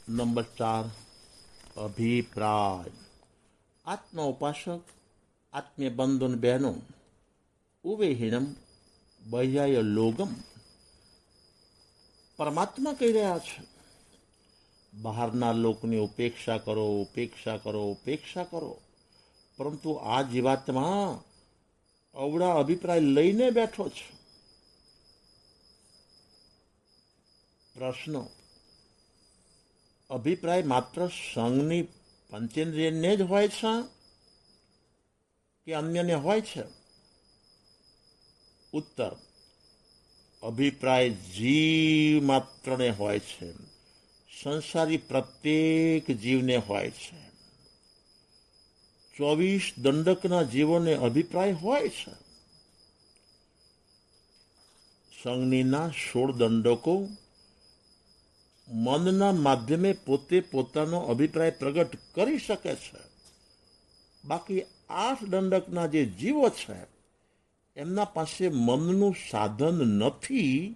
Number 4 અભિપ્રાય. આત્મ ઉપાસક આત્મીય બંધુ અને બહેનો ઉવેહીનમ બહ્યાય લોગમ. પરમાત્મા કહી રહ્યા છે બહારના લોકની ઉપેક્ષા કરો, ઉપેક્ષા કરો, ઉપેક્ષા કરો, પરંતુ આ જીવાત્મા અવળા અભિપ્રાય લઈને બેઠો છે. પ્રશ્ન: અભિપ્રાય માત્ર સંઘની પંચેન્દ્રિયને જ હોય છે કે અન્યને હોય છે? ઉત્તર: અભિપ્રાય જીવ માત્રને હોય છે. સંસારી પ્રત્યેક જીવને હોય છે. 24 દંડકના જીવોને અભિપ્રાય હોય છે. સંજ્ઞીના 16 દંડકો મનના માધ્યમે પોતે પોતાનો અભિપ્રાય પ્રગટ કરી શકે છે. બાકી 8 દંડકના જે જીવો છે એમના પાસે મનનું સાધન નથી,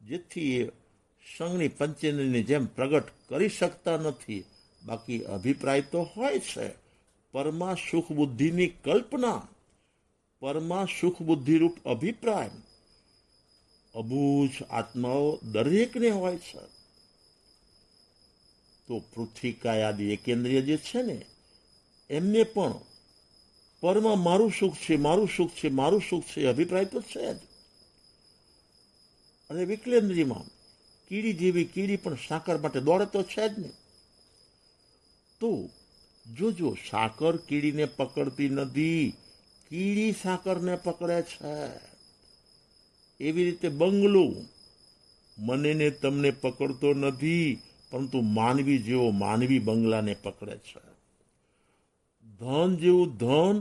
જેથી એ સંઘની પંચેન્દ્રિયની જેમ પ્રગટ કરી શકતા નથી. બાકી અભિપ્રાય તો હોય છે. પરમા સુખ બુદ્ધિની કલ્પના, પરમા સુખ બુદ્ધિરૂપ અભિપ્રાય અબૂઝ આત્માઓ દરેકને હોય છે. તો પૃથ્વી કાયાદિ એકેન્દ્રિય જે છે ને એમને પણ પરમાં મારું સુખ છે, મારું સુખ છે, મારું સુખ છે અભિપ્રાય તો છે જ. અને વિકલેન્દ્રિયમાં કીડી જેવી કીડી પણ સાકર માટે દોડે તો છે જ ને. તો જોજો, સાકર કીડીને પકડતી નથી, કીડી સાકરને પકડે છે. એવી રીતે બંગલો મને ને તમને પકડતો નથી, પરંતુ માનવી જેવો માનવી બંગલાને પકડે છે. ધન જેવું ધન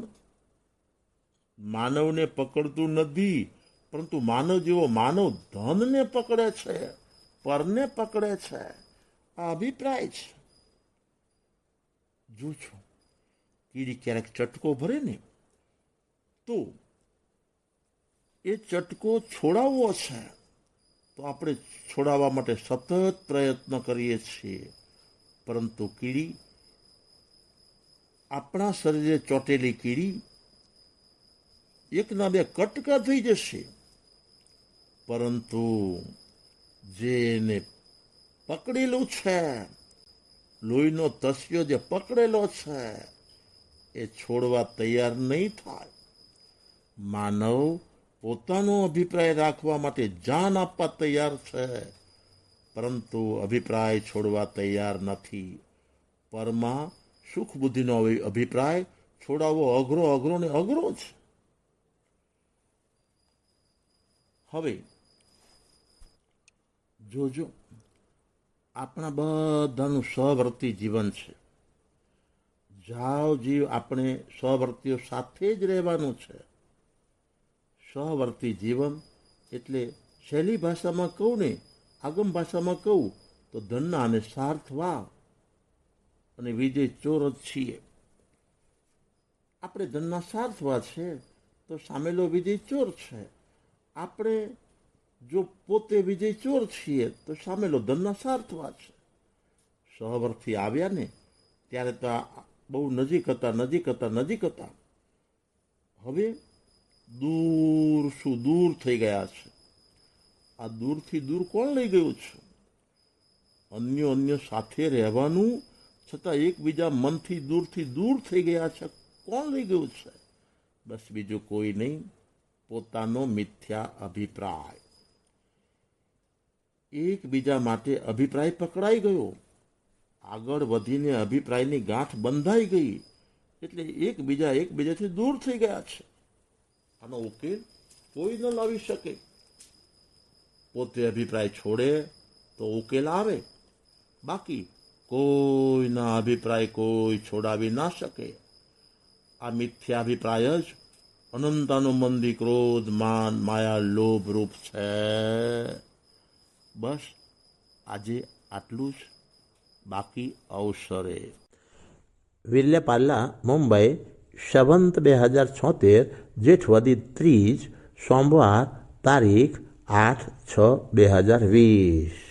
માનવને પકડતું નથી, પરંતુ માનવ જેવો માનવ ધનને પકડે છે, પરને પકડે છે. આ અભિપ્રાય છે. જો છો, કીડી ક્યારેક ચટકો ભરે ને તો એ ચટકો છોડાવવો છે તો આપણે છોડાવવા માટે સતત પ્રયત્ન કરીએ છીએ, પરંતુ કીડી, આપણા શરીરે ચોટેલી કીડી એકના બે કટકા થઈ જશે, પરંતુ જેને પકડેલું છે, લોહીનો તસ્યો જે પકડેલો છે એ છોડવા તૈયાર નહીં થાય. માનવ પોતાનો અભિપ્રાય રાખવા માટે જાન આપવા તૈયાર છે, પરંતુ અભિપ્રાય છોડવા તૈયાર નથી. પરમાં સુખ બુદ્ધિનો અભિપ્રાય છોડાવવો અઘરો ને અઘરો છે. હવે જોજો, આપણા બધાનું સહવર્તી જીવન છે. જાવ જીવ આપણે સહવર્તીઓ સાથે જ રહેવાનું છે. સહવર્તી જીવન એટલે સહેલી ભાષામાં કહું ને, આગમ ભાષામાં કહું તો ધનના અને સાર્થવા અને વિજય ચોર જ છીએ. આપણે ધનના સાર્થવા છે તો સામેલો વિજય ચોર છે. આપણે જો પોતે વિજય ચોર છીએ તો સામેલો ધનના સાર્થવા છે. સહવર્તી આવ્યા ને ત્યારે તો બહુ નજીક હતા. હવે દૂર થઈ ગયા છે. આ દૂરથી દૂર કોણ લઈ ગયું છે? અન્ય સાથે રહેવાનું છતાં એકબીજા મનથી દૂર થઈ ગયા છે. કોણ લઈ ગયું છે? બસ બીજું કોઈ નહીં, પોતાનો મિથ્યા અભિપ્રાય. એકબીજા માટે અભિપ્રાય પકડાઈ ગયો, આગળ વધીને અભિપ્રાયની ગાંઠ બંધાઈ ગઈ, એટલે એકબીજાથી દૂર થઈ ગયા છે. આનો ઉકેલ કોઈ ન લાવી શકે. પોતે અભિપ્રાય છોડે તો ઉકેલ આવે, બાકી કોઈના અભિપ્રાય કોઈ છોડાવી ના શકે. આ મિથ્યાભિપ્રાય જ અનંતાનુબંધી ક્રોધ, માન, માયા, લોભ રૂપ છે. બસ આજે આટલું જ, બાકી અવસરે. વિલ્યપાલ્લા, મુંબઈ, સંવત 2076, જેઠવદી 30, સોમવાર, તારીખ 8/6/2020.